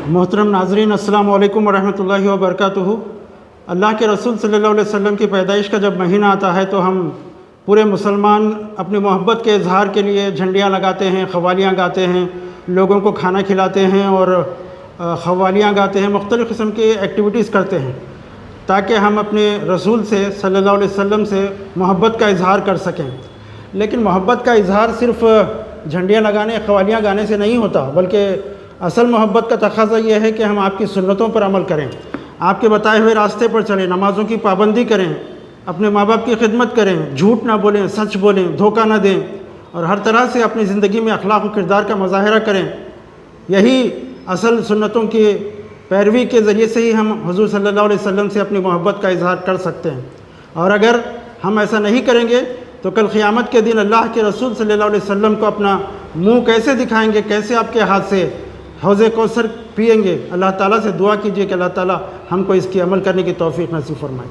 محترم ناظرین، السلام علیکم ورحمۃ اللہ وبرکاتہ۔ اللہ کے رسول صلی اللہ علیہ وسلم کی پیدائش کا جب مہینہ آتا ہے تو ہم پورے مسلمان اپنی محبت کے اظہار کے لیے جھنڈیاں لگاتے ہیں، قوالیاں گاتے ہیں، لوگوں کو کھانا کھلاتے ہیں اور قوالیاں گاتے ہیں، مختلف قسم کی ایکٹیویٹیز کرتے ہیں تاکہ ہم اپنے رسول سے صلی اللہ علیہ وسلم سے محبت کا اظہار کر سکیں۔ لیکن محبت کا اظہار صرف جھنڈیاں لگانے، قوالیاں گانے سے نہیں ہوتا، بلکہ اصل محبت کا تقاضا یہ ہے کہ ہم آپ کی سنتوں پر عمل کریں، آپ کے بتائے ہوئے راستے پر چلیں، نمازوں کی پابندی کریں، اپنے ماں باپ کی خدمت کریں، جھوٹ نہ بولیں، سچ بولیں، دھوکہ نہ دیں، اور ہر طرح سے اپنی زندگی میں اخلاق و کردار کا مظاہرہ کریں۔ یہی اصل سنتوں کی پیروی کے ذریعے سے ہی ہم حضور صلی اللہ علیہ وسلم سے اپنی محبت کا اظہار کر سکتے ہیں۔ اور اگر ہم ایسا نہیں کریں گے تو کل قیامت کے دن اللہ کے رسول صلی اللہ علیہ وسلم کو اپنا منہ کیسے دکھائیں گے، کیسے آپ کے ہاتھ سے حوض کوثر پئیں گے؟ اللہ تعالیٰ سے دعا کیجئے کہ اللہ تعالیٰ ہم کو اس کی عمل کرنے کی توفیق نصیب فرمائے۔